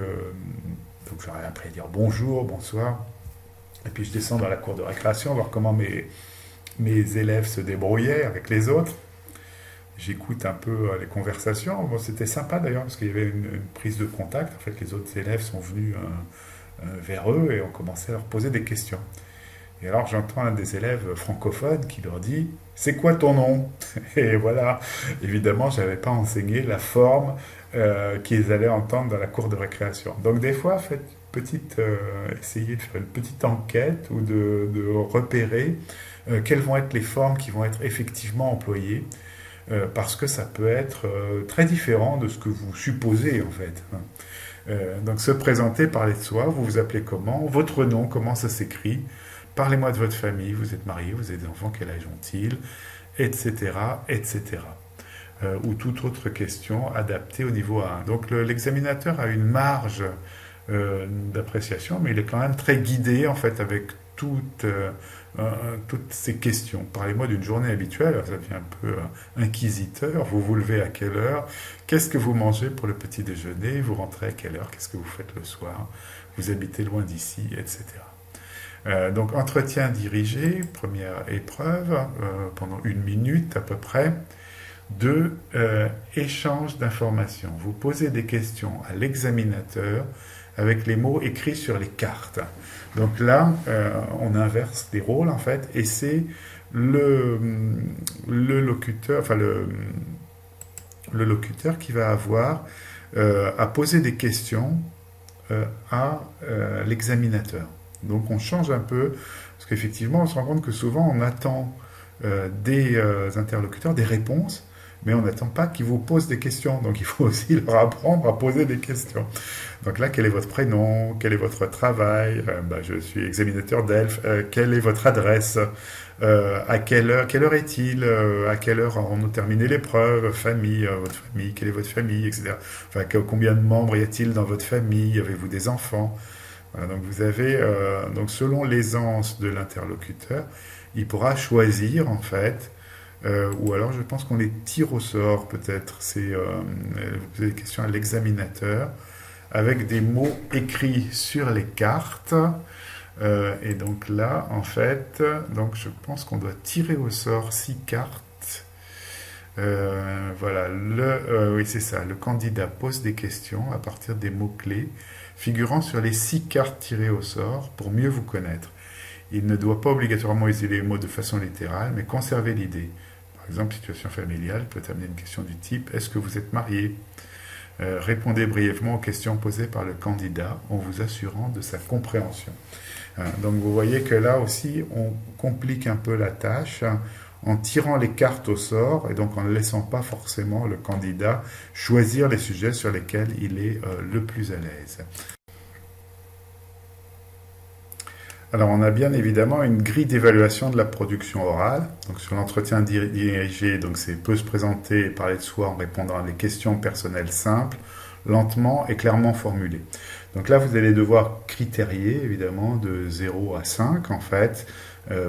donc j'aurais appris à dire bonjour, bonsoir. Et puis je descends dans la cour de récréation, voir comment mes élèves se débrouillaient avec les autres. J'écoute un peu les conversations. Bon, c'était sympa d'ailleurs parce qu'il y avait une prise de contact. En fait, les autres élèves sont venus vers eux et ont commencé à leur poser des questions. Et alors j'entends un des élèves francophones qui leur dit « C'est quoi ton nom ?» Et voilà, évidemment, je n'avais pas enseigné la forme qu'ils allaient entendre dans la cour de récréation. Donc des fois, essayez de faire une petite enquête ou de repérer quelles vont être les formes qui vont être effectivement employées. Parce que ça peut être très différent de ce que vous supposez en fait. Donc se présenter, parler de soi, vous vous appelez comment, votre nom, comment ça s'écrit, parlez-moi de votre famille, vous êtes marié, vous avez des enfants, quel âge ont-ils, etc., etc. Ou toute autre question adaptée au niveau A1. Donc l'examinateur a une marge d'appréciation, mais il est quand même très guidé en fait avec toutes ces questions. Parlez-moi d'une journée habituelle, ça devient un peu inquisiteur. Vous vous levez à quelle heure? Qu'est-ce que vous mangez pour le petit déjeuner? Vous rentrez à quelle heure? Qu'est-ce que vous faites le soir? Vous habitez loin d'ici, etc. Donc entretien dirigé, première épreuve, pendant 1 minute à peu près. 2. Échange d'informations. Vous posez des questions à l'examinateur avec les mots écrits sur les cartes. Donc là, on inverse les rôles en fait, et c'est le locuteur, enfin le locuteur qui va avoir à poser des questions à l'examinateur. Donc on change un peu, parce qu'effectivement on se rend compte que souvent on attend des interlocuteurs des réponses, mais on n'attend pas qu'ils vous posent des questions. Donc il faut aussi leur apprendre à poser des questions. Donc là, quel est votre prénom? Quel est votre travail? Je suis examinateur d'ELF. Quelle est votre adresse? À quelle heure est-il? À quelle heure avons-nous terminé l'épreuve? Famille, votre famille, quelle est votre famille, etc. Enfin, combien de membres y a-t-il dans votre famille? Avez-vous des enfants? Voilà, donc vous avez, donc selon l'aisance de l'interlocuteur, il pourra choisir en fait, ou alors je pense qu'on les tire au sort peut-être. Vous posez des questions à l'examinateur avec des mots écrits sur les cartes. Et donc là, en fait, donc je pense qu'on doit tirer au sort 6 cartes. Voilà, oui c'est ça, le candidat pose des questions à partir des mots-clés figurant sur les 6 cartes tirées au sort pour mieux vous connaître. Il ne doit pas obligatoirement utiliser les mots de façon littérale, mais conserver l'idée. Par exemple, situation familiale peut amener une question du type « Est-ce que vous êtes marié ?» Répondez brièvement aux questions posées par le candidat en vous assurant de sa compréhension. Donc vous voyez que là aussi, on complique un peu la tâche en tirant les cartes au sort et donc en ne laissant pas forcément le candidat choisir les sujets sur lesquels il est le plus à l'aise. Alors on a bien évidemment une grille d'évaluation de la production orale. Donc sur l'entretien dirigé, donc c'est peut se présenter et parler de soi en répondant à des questions personnelles simples, lentement et clairement formulées. Donc là vous allez devoir critérier évidemment de 0 à 5 en fait,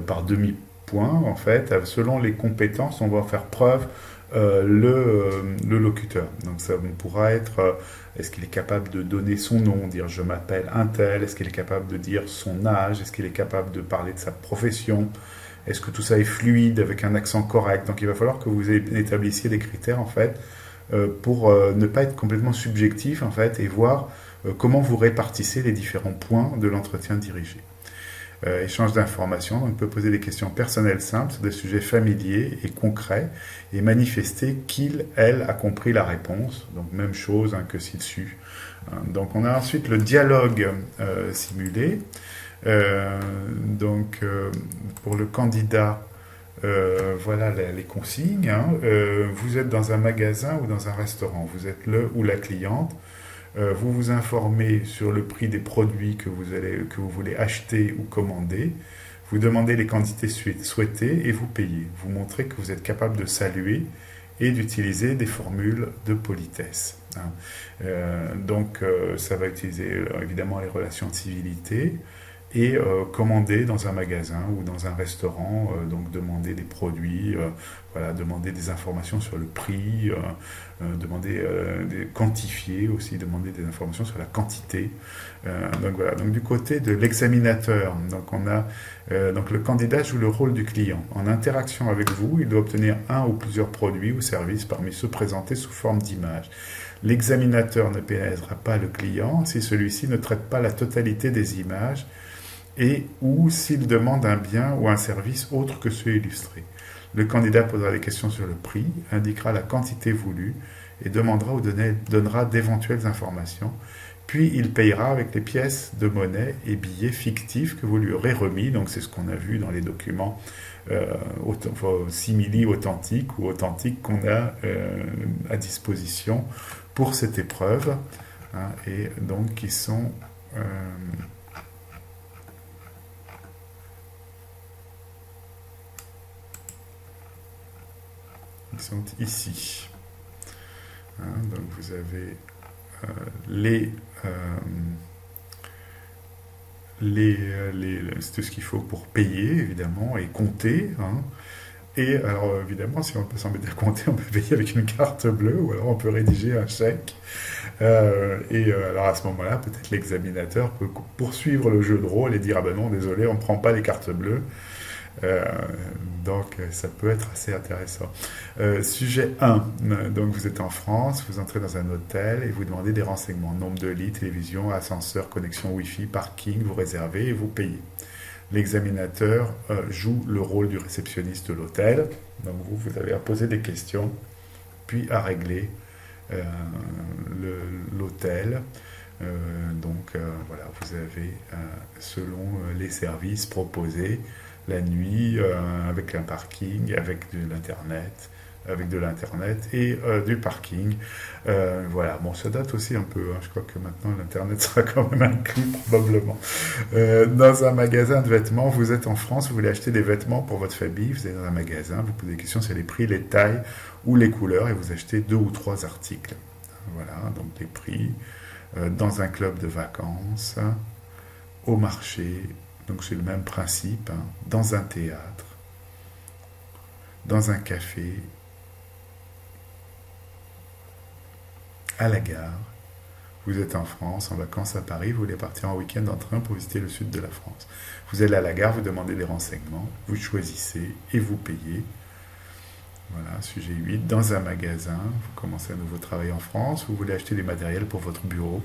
par demi-point en fait, selon les compétences on va faire preuve le locuteur. Donc ça pourra être est-ce qu'il est capable de donner son nom, dire je m'appelle un tel, est-ce qu'il est capable de dire son âge, est-ce qu'il est capable de parler de sa profession, est-ce que tout ça est fluide avec un accent correct. Donc il va falloir que vous établissiez des critères en fait pour ne pas être complètement subjectif en fait et voir comment vous répartissez les différents points de l'entretien dirigé. Échange d'informations, on peut poser des questions personnelles simples sur des sujets familiers et concrets et manifester qu'il, elle, a compris la réponse. Donc même chose que ci-dessus. Donc on a ensuite le dialogue simulé. Pour le candidat, voilà les consignes. Vous êtes dans un magasin ou dans un restaurant, vous êtes le ou la cliente. Vous vous informez sur le prix des produits que vous voulez acheter ou commander. Vous demandez les quantités souhaitées et vous payez. Vous montrez que vous êtes capable de saluer et d'utiliser des formules de politesse. Ça va utiliser évidemment les relations de civilité et commander dans un magasin ou dans un restaurant, donc demander des produits, demander des informations sur le prix, quantifier aussi, demander des informations sur la quantité. Donc du côté de l'examinateur, donc le candidat joue le rôle du client. En interaction avec vous, il doit obtenir un ou plusieurs produits ou services parmi ceux présentés sous forme d'image. L'examinateur ne pénètrera pas le client si celui-ci ne traite pas la totalité des images et ou s'il demande un bien ou un service autre que ceux illustrés. Le candidat posera des questions sur le prix, indiquera la quantité voulue et demandera ou donnera d'éventuelles informations. Puis il payera avec les pièces de monnaie et billets fictifs que vous lui aurez remis. Donc c'est ce qu'on a vu dans les documents simili authentiques ou authentiques qu'on a à disposition pour cette épreuve. Et donc qui sont... Ils sont ici. Donc vous avez c'est tout ce qu'il faut pour payer, évidemment, et compter. Et alors, évidemment, si on peut s'embêter à compter, on peut payer avec une carte bleue, ou alors on peut rédiger un chèque. Alors à ce moment-là, peut-être l'examinateur peut poursuivre le jeu de rôle et dire « Ah ben non, désolé, on ne prend pas les cartes bleues ». Euh, donc ça peut être assez intéressant. Sujet 1, donc vous êtes en France, vous entrez dans un hôtel et vous demandez des renseignements, nombre de lits, télévision, ascenseur, connexion Wi-Fi, parking, vous réservez et vous payez. L'examinateur joue le rôle du réceptionniste de l'hôtel, donc vous avez à poser des questions, puis à régler l'hôtel. Voilà, vous avez, selon les services proposés, la nuit, avec un parking, avec de l'internet et du parking. Voilà, bon, ça date aussi un peu, hein. Je crois que maintenant l'internet sera quand même inclus probablement. Dans un magasin de vêtements, vous êtes en France, vous voulez acheter des vêtements pour votre famille, vous êtes dans un magasin, vous posez des questions sur les prix, les tailles ou les couleurs et vous achetez 2 ou 3 articles. Voilà, donc les prix, dans un club de vacances, au marché, donc c'est le même principe, hein, dans un théâtre, dans un café, à la gare. Vous êtes en France, en vacances à Paris, vous voulez partir en week-end en train pour visiter le sud de la France. Vous allez à la gare, vous demandez des renseignements, vous choisissez et vous payez. Voilà, sujet 8. Dans un magasin, vous commencez un nouveau travail en France, vous voulez acheter des matériels pour votre bureau.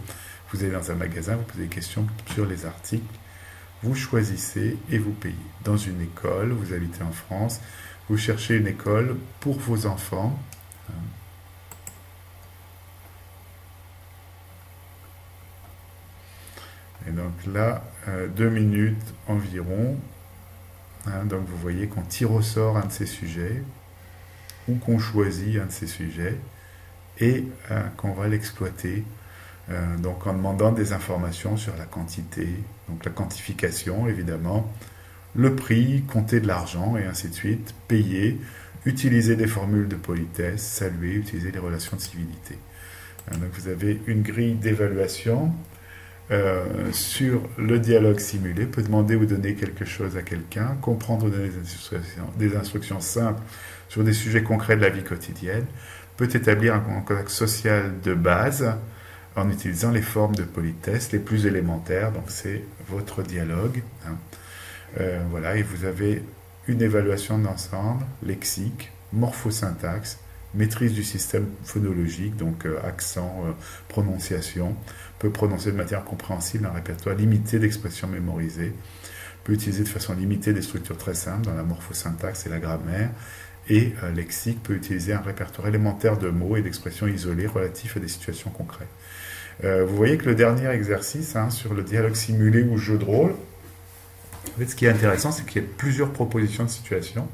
Vous allez dans un magasin, vous posez des questions sur les articles, vous choisissez et vous payez. Dans une école, vous habitez en France, vous cherchez une école pour vos enfants. Et donc là, 2 minutes environ. Donc vous voyez qu'on tire au sort un de ces sujets, ou qu'on choisit un de ces sujets, et qu'on va l'exploiter. Donc en demandant des informations sur la quantité, donc la quantification évidemment, le prix, compter de l'argent et ainsi de suite, payer, utiliser des formules de politesse, saluer, utiliser les relations de civilité. Donc vous avez une grille d'évaluation sur le dialogue simulé, peut demander ou donner quelque chose à quelqu'un, comprendre ou donner des instructions simples sur des sujets concrets de la vie quotidienne, peut établir un contact social de base en utilisant les formes de politesse les plus élémentaires, donc c'est votre dialogue. Voilà, et vous avez une évaluation d'ensemble, lexique, morphosyntaxe, maîtrise du système phonologique, donc accent, prononciation, peut prononcer de manière compréhensible un répertoire limité d'expressions mémorisées, peut utiliser de façon limitée des structures très simples dans la morphosyntaxe et la grammaire, et lexique peut utiliser un répertoire élémentaire de mots et d'expressions isolées relatifs à des situations concrètes. Vous voyez que le dernier exercice, sur le dialogue simulé ou jeu de rôle, en fait, ce qui est intéressant, c'est qu'il y a plusieurs propositions de situations,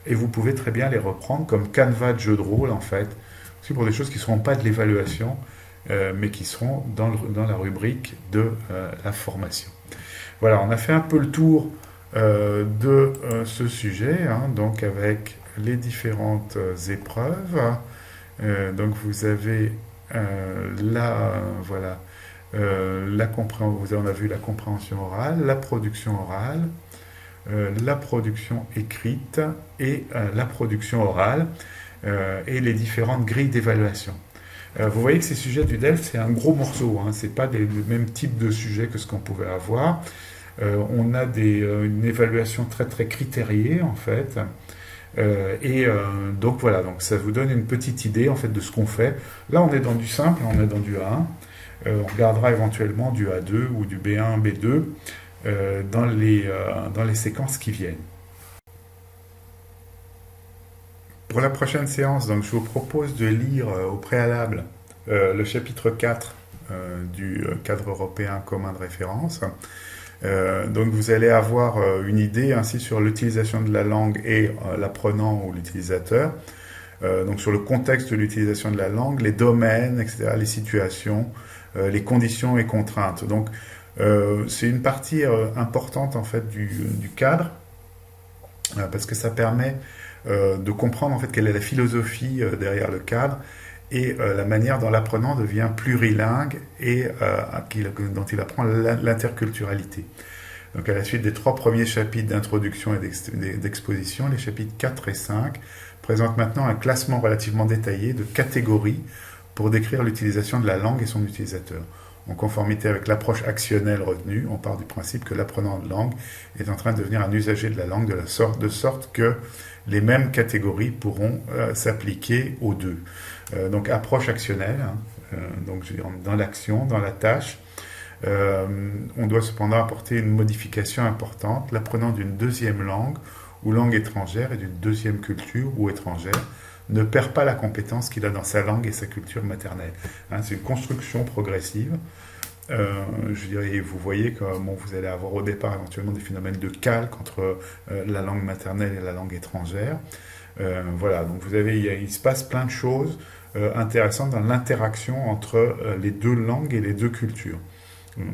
et vous pouvez très bien les reprendre comme canevas de jeu de rôle, en fait, aussi pour des choses qui ne seront pas de l'évaluation, mais qui seront dans la rubrique de la formation. Voilà, on a fait un peu le tour de ce sujet, donc avec les différentes épreuves. Donc vous avez on a vu la compréhension orale, la production orale, la production écrite et la production orale et les différentes grilles d'évaluation. Vous voyez que ces sujets du DELF, c'est un gros morceau, ce n'est pas le même type de sujet que ce qu'on pouvait avoir. On a une évaluation très très critériée en fait. Donc voilà, donc ça vous donne une petite idée en fait de ce qu'on fait. Là on est dans du simple, on est dans du A1. On regardera éventuellement du A2 ou du B1, B2 dans les séquences qui viennent. Pour la prochaine séance, donc, je vous propose de lire au préalable le chapitre 4 du cadre européen commun de référence. Donc vous allez avoir une idée ainsi sur l'utilisation de la langue et l'apprenant ou l'utilisateur, donc sur le contexte de l'utilisation de la langue, les domaines, etc., les situations, les conditions et contraintes. Donc c'est une partie importante en fait du cadre, parce que ça permet de comprendre en fait quelle est la philosophie derrière le cadre et la manière dont l'apprenant devient plurilingue et dont il apprend l'interculturalité. Donc à la suite des 3 premiers chapitres d'introduction et d'exposition, les chapitres 4 et 5 présentent maintenant un classement relativement détaillé de catégories pour décrire l'utilisation de la langue et son utilisateur. en conformité avec l'approche actionnelle retenue, on part du principe que l'apprenant de langue est en train de devenir un usager de la langue de sorte que les mêmes catégories pourront s'appliquer aux deux. Donc approche actionnelle, donc je veux dire, dans l'action, dans la tâche. On doit cependant apporter une modification importante. L'apprenant d'une deuxième langue ou langue étrangère et d'une deuxième culture ou étrangère ne perd pas la compétence qu'il a dans sa langue et sa culture maternelle. C'est une construction progressive. Je dirais, vous voyez que vous allez avoir au départ éventuellement des phénomènes de calque entre la langue maternelle et la langue étrangère. Voilà, donc il se passe plein de choses intéressantes dans l'interaction entre les deux langues et les deux cultures.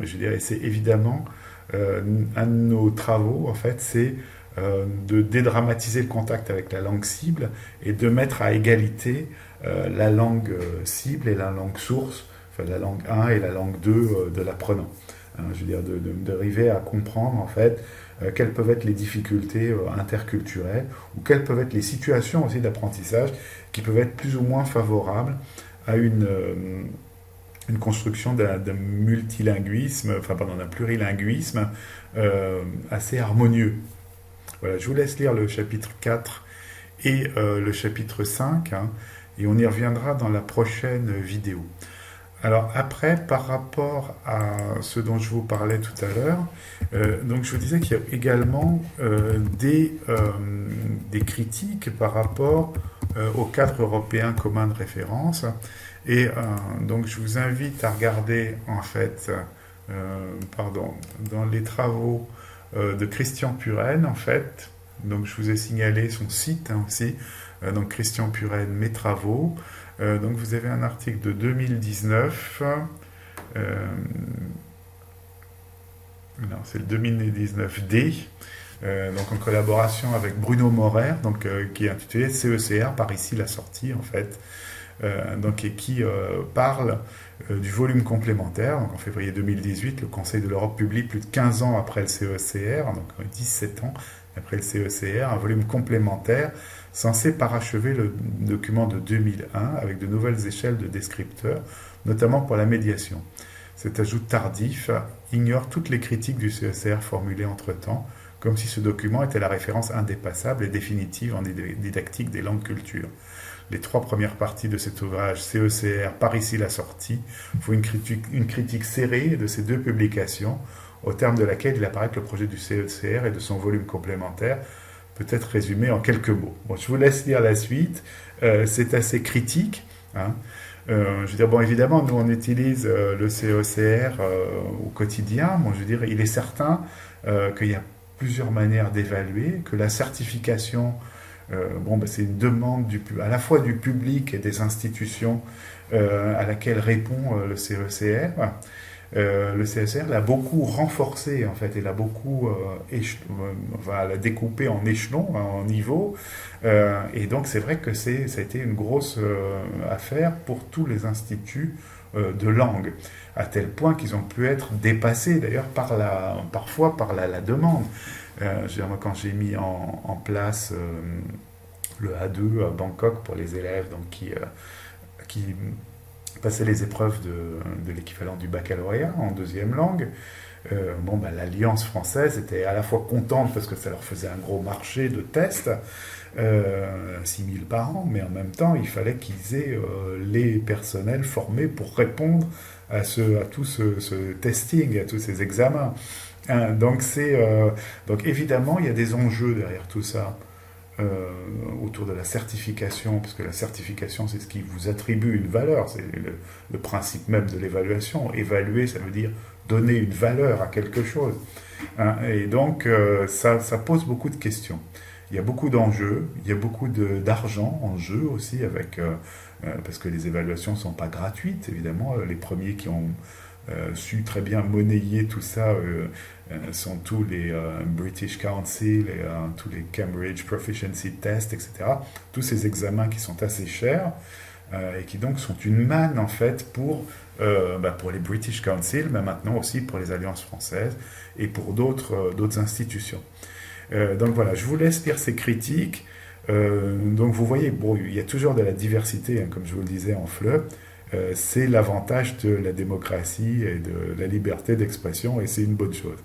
Je dirais, c'est évidemment un de nos travaux, en fait, c'est de dédramatiser le contact avec la langue cible et de mettre à égalité la langue cible et la langue source, enfin la langue 1 et la langue 2 de l'apprenant. Je veux dire, d'arriver à comprendre en fait quelles peuvent être les difficultés interculturelles ou quelles peuvent être les situations aussi d'apprentissage qui peuvent être plus ou moins favorables à une construction d'un multilinguisme, d'un plurilinguisme assez harmonieux. Voilà, je vous laisse lire le chapitre 4 et le chapitre 5, et on y reviendra dans la prochaine vidéo. Alors après, par rapport à ce dont je vous parlais tout à l'heure, donc je vous disais qu'il y a également des critiques par rapport au cadre européen commun de référence, et donc je vous invite à regarder en fait, dans les travaux de Christian Puren, en fait. Donc je vous ai signalé son site aussi, donc Christian Puren, mes travaux. Donc vous avez un article de 2019, non, c'est le 2019D, donc en collaboration avec Bruno Morer, donc, qui est intitulé CECR, par ici la sortie en fait, donc, et qui parle du volume complémentaire. Donc en février 2018, le Conseil de l'Europe publie plus de 15 ans après le CECR, donc 17 ans après le CECR, un volume complémentaire censé parachever le document de 2001 avec de nouvelles échelles de descripteurs, notamment pour la médiation. Cet ajout tardif ignore toutes les critiques du CECR formulées entre-temps, comme si ce document était la référence indépassable et définitive en didactique des langues cultures. Les 3 premières parties de cet ouvrage CECR, par ici la sortie, font une critique serrée de ces 2 publications, au terme de laquelle il apparaît que le projet du CECR et de son volume complémentaire peut être résumé en quelques mots. Bon, je vous laisse lire la suite, c'est assez critique. Je veux dire, bon, évidemment, nous on utilise le CECR au quotidien. Bon, je veux dire, il est certain qu'il y a plusieurs manières d'évaluer, que la certification, c'est une demande à la fois du public et des institutions à laquelle répond le CECR. Le CECR l'a beaucoup renforcé, en fait, il l'a beaucoup l'a découpé en échelons, en niveaux, et donc c'est vrai que ça a été une grosse affaire pour tous les instituts de langue, à tel point qu'ils ont pu être dépassés d'ailleurs parfois par la demande. Moi, quand j'ai mis en place le A2 à Bangkok pour les élèves donc, qui passaient les épreuves de l'équivalent du baccalauréat en 2e langue, l'Alliance française était à la fois contente parce que ça leur faisait un gros marché de tests, 6000 par an, mais en même temps il fallait qu'ils aient les personnels formés pour répondre à tout ce testing, à tous ces examens. Donc évidemment il y a des enjeux derrière tout ça, autour de la certification, parce que la certification c'est ce qui vous attribue une valeur, c'est le principe même de l'évaluation. Évaluer, ça veut dire donner une valeur à quelque chose, et donc ça pose beaucoup de questions. Il y a beaucoup d'enjeux, il y a beaucoup d'argent en jeu aussi, parce que les évaluations ne sont pas gratuites, évidemment. Les premiers qui ont su très bien monnayer tout ça sont tous les British Council, et tous les Cambridge Proficiency Test, etc. Tous ces examens qui sont assez chers et qui donc sont une manne en fait pour les British Council, mais maintenant aussi pour les alliances françaises et pour d'autres institutions. Donc voilà, je vous laisse lire ces critiques. Donc vous voyez, il y a toujours de la diversité, comme je vous le disais en FLE. c'est l'avantage de la démocratie et de la liberté d'expression, et c'est une bonne chose.